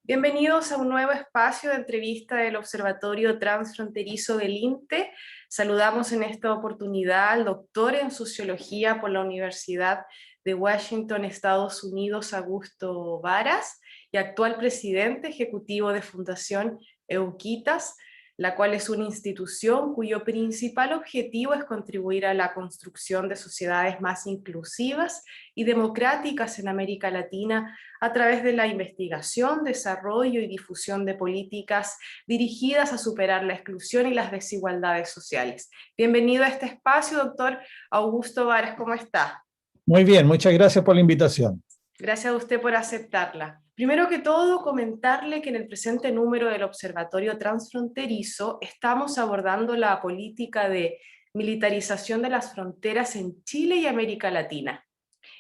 Bienvenidos a un nuevo espacio de entrevista del Observatorio Transfronterizo del INTE. Saludamos en esta oportunidad al doctor en Sociología por la Universidad de Washington, Estados Unidos, Augusto Varas, y actual presidente ejecutivo de Fundación Euquitas, la cual es una institución cuyo principal objetivo es contribuir a la construcción de sociedades más inclusivas y democráticas en América Latina a través de la investigación, desarrollo y difusión de políticas dirigidas a superar la exclusión y las desigualdades sociales. Bienvenido a este espacio, doctor Augusto Varas, ¿cómo está? Muy bien, muchas gracias por la invitación. Gracias a usted por aceptarla. Primero que todo, comentarle que en el presente número del Observatorio Transfronterizo estamos abordando la política de militarización de las fronteras en Chile y América Latina.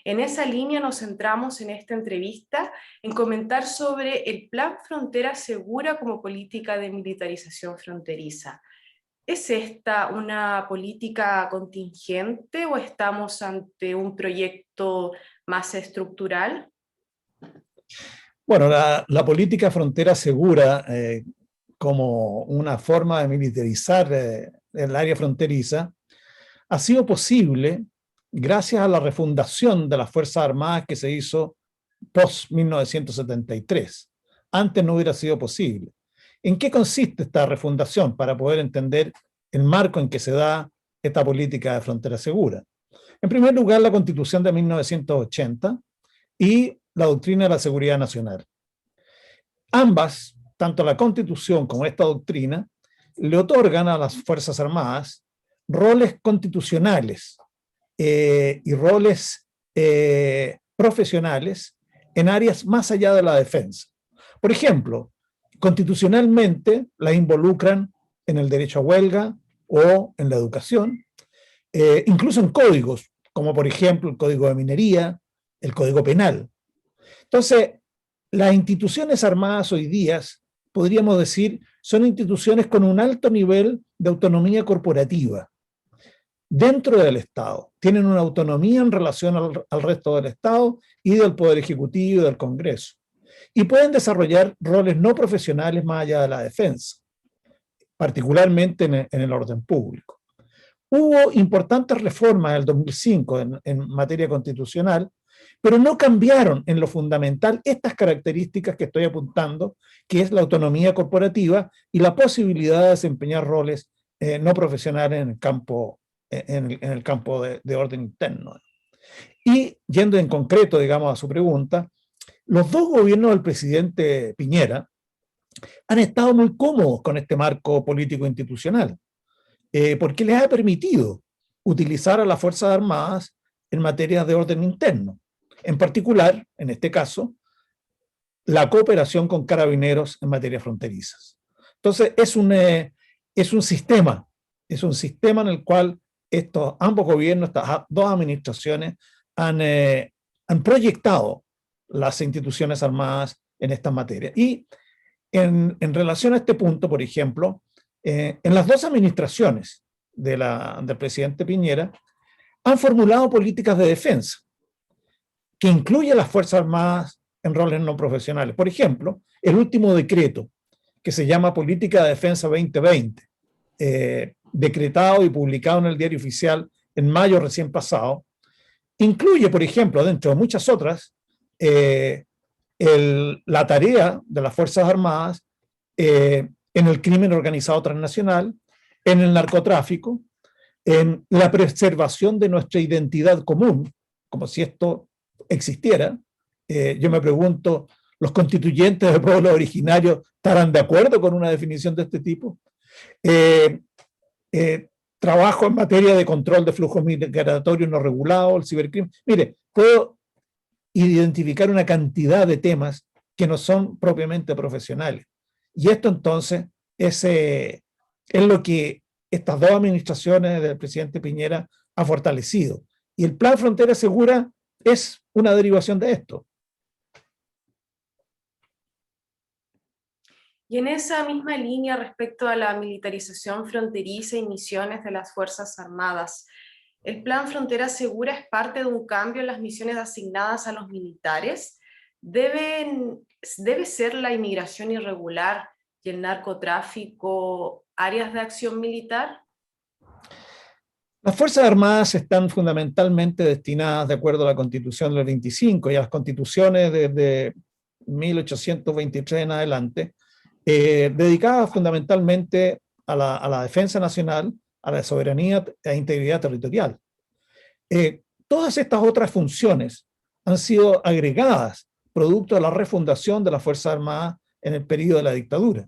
En esa línea nos centramos en esta entrevista en comentar sobre el Plan Frontera Segura como política de militarización fronteriza. ¿Es esta una política contingente o estamos ante un proyecto más estructural? Bueno, la política frontera segura como una forma de militarizar el área fronteriza ha sido posible gracias a la refundación de las Fuerzas Armadas que se hizo post-1973. Antes no hubiera sido posible. ¿En qué consiste esta refundación para poder entender el marco en que se da esta política de frontera segura? En primer lugar, la Constitución de 1980 y la doctrina de la seguridad nacional. Ambas, tanto la Constitución como esta doctrina, le otorgan a las Fuerzas Armadas roles constitucionales y roles profesionales en áreas más allá de la defensa. Por ejemplo, constitucionalmente la involucran en el derecho a huelga o en la educación, incluso en códigos, como por ejemplo el Código de Minería, el Código Penal. Entonces, las instituciones armadas hoy día, podríamos decir, son instituciones con un alto nivel de autonomía corporativa dentro del Estado. Tienen una autonomía en relación al resto del Estado y del Poder Ejecutivo y del Congreso. Y pueden desarrollar roles no profesionales más allá de la defensa, particularmente en el orden público. Hubo importantes reformas en el 2005 en materia constitucional, pero no cambiaron en lo fundamental estas características que estoy apuntando, que es la autonomía corporativa y la posibilidad de desempeñar roles no profesionales en el campo de orden interno. Y yendo en concreto, digamos, a su pregunta, los dos gobiernos del presidente Piñera han estado muy cómodos con este marco político institucional, porque les ha permitido utilizar a las Fuerzas Armadas en materias de orden interno. En particular, en este caso, la cooperación con carabineros en materias fronterizas. Entonces, es un sistema en el cual ambos gobiernos, estas dos administraciones, han proyectado las instituciones armadas en estas materias. Y en relación a este punto, por ejemplo, en las dos administraciones del presidente Piñera, han formulado políticas de defensa que incluyen las Fuerzas Armadas en roles no profesionales. Por ejemplo, el último decreto, que se llama Política de Defensa 2020, decretado y publicado en el Diario Oficial en mayo recién pasado, incluye, por ejemplo, dentro de muchas otras, la tarea de las Fuerzas Armadas en el crimen organizado transnacional, en el narcotráfico, en la preservación de nuestra identidad común, como si esto existiera. Yo me pregunto, ¿los constituyentes del pueblo originario estarán de acuerdo con una definición de este tipo? Trabajo en materia de control de flujos migratorios no regulados, el cibercrimen. Mire, puedo identificar una cantidad de temas que no son propiamente profesionales. Y esto entonces es lo que estas dos administraciones del presidente Piñera han fortalecido. Y el Plan Frontera Segura es una derivación de esto. Y en esa misma línea respecto a la militarización fronteriza y misiones de las Fuerzas Armadas, ¿el Plan Frontera Segura es parte de un cambio en las misiones asignadas a los militares? ¿Debe ser la inmigración irregular y el narcotráfico áreas de acción militar? Las Fuerzas Armadas están fundamentalmente destinadas, de acuerdo a la Constitución del 25 y a las constituciones desde 1823 en adelante, dedicadas fundamentalmente a la defensa nacional, a la soberanía e integridad territorial. Todas estas otras funciones han sido agregadas producto de la refundación de las Fuerzas Armadas en el periodo de la dictadura.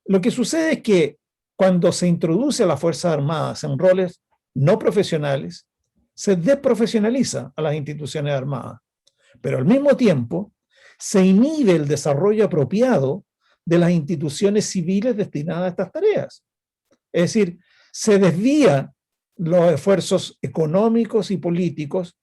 Lo que sucede es que cuando se introduce a las Fuerzas Armadas en roles no profesionales, se desprofesionaliza a las instituciones armadas, pero al mismo tiempo se inhibe el desarrollo apropiado de las instituciones civiles destinadas a estas tareas. Es decir, se desvían los esfuerzos económicos y políticos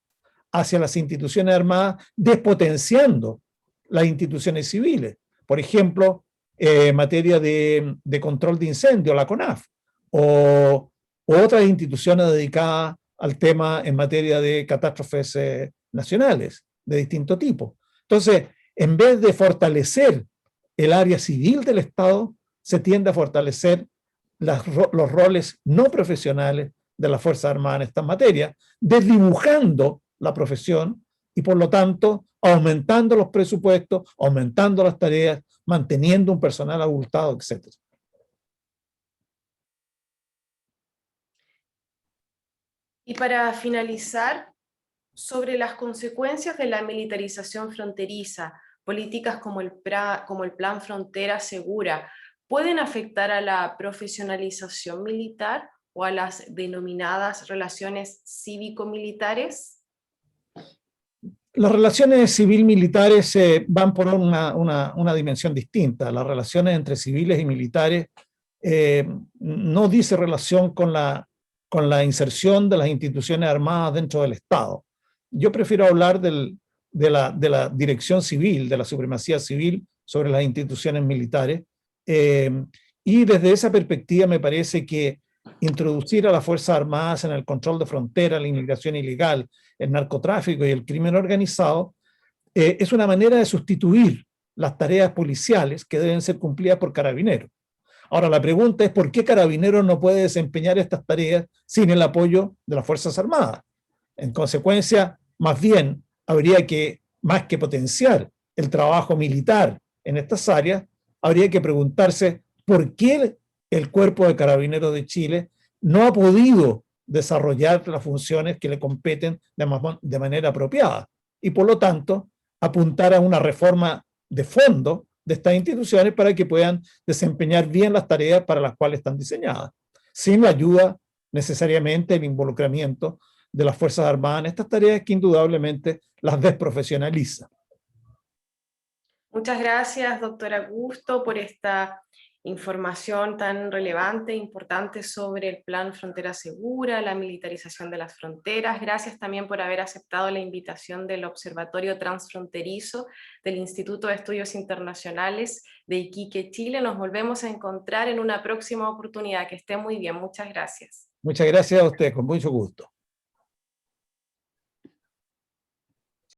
hacia las instituciones armadas, despotenciando las instituciones civiles. Por ejemplo, en materia de control de incendios, la CONAF, o otras instituciones dedicadas al tema en materia de catástrofes nacionales de distinto tipo. Entonces, en vez de fortalecer el área civil del Estado, se tiende a fortalecer los roles no profesionales de las Fuerzas Armadas en estas materias, desdibujando la profesión y, por lo tanto, aumentando los presupuestos, aumentando las tareas, manteniendo un personal abultado, etc. Y para finalizar, sobre las consecuencias de la militarización fronteriza, políticas como el Plan Frontera Segura, ¿pueden afectar a la profesionalización militar o a las denominadas relaciones cívico-militares? Las relaciones civil-militares van por una dimensión distinta. Las relaciones entre civiles y militares no dice relación con la inserción de las instituciones armadas dentro del Estado. Yo prefiero hablar de la dirección civil, de la supremacía civil sobre las instituciones militares. Y desde esa perspectiva me parece que introducir a las Fuerzas Armadas en el control de frontera, la inmigración ilegal, el narcotráfico y el crimen organizado, es una manera de sustituir las tareas policiales que deben ser cumplidas por carabineros. Ahora, la pregunta es por qué Carabineros no puede desempeñar estas tareas sin el apoyo de las Fuerzas Armadas. En consecuencia, más bien, habría que, más que potenciar el trabajo militar en estas áreas, habría que preguntarse por qué el Cuerpo de Carabineros de Chile no ha podido desarrollar las funciones que le competen de manera apropiada y, por lo tanto, apuntar a una reforma de fondo de estas instituciones para que puedan desempeñar bien las tareas para las cuales están diseñadas, sin la ayuda necesariamente el involucramiento de las Fuerzas Armadas en estas tareas que indudablemente las desprofesionaliza. Muchas gracias, doctor Augusto, por esta información tan relevante e importante sobre el Plan Frontera Segura, la militarización de las fronteras. Gracias también por haber aceptado la invitación del Observatorio Transfronterizo del Instituto de Estudios Internacionales de Iquique, Chile. Nos volvemos a encontrar en una próxima oportunidad. Que esté muy bien. Muchas gracias. Muchas gracias a usted, con mucho gusto.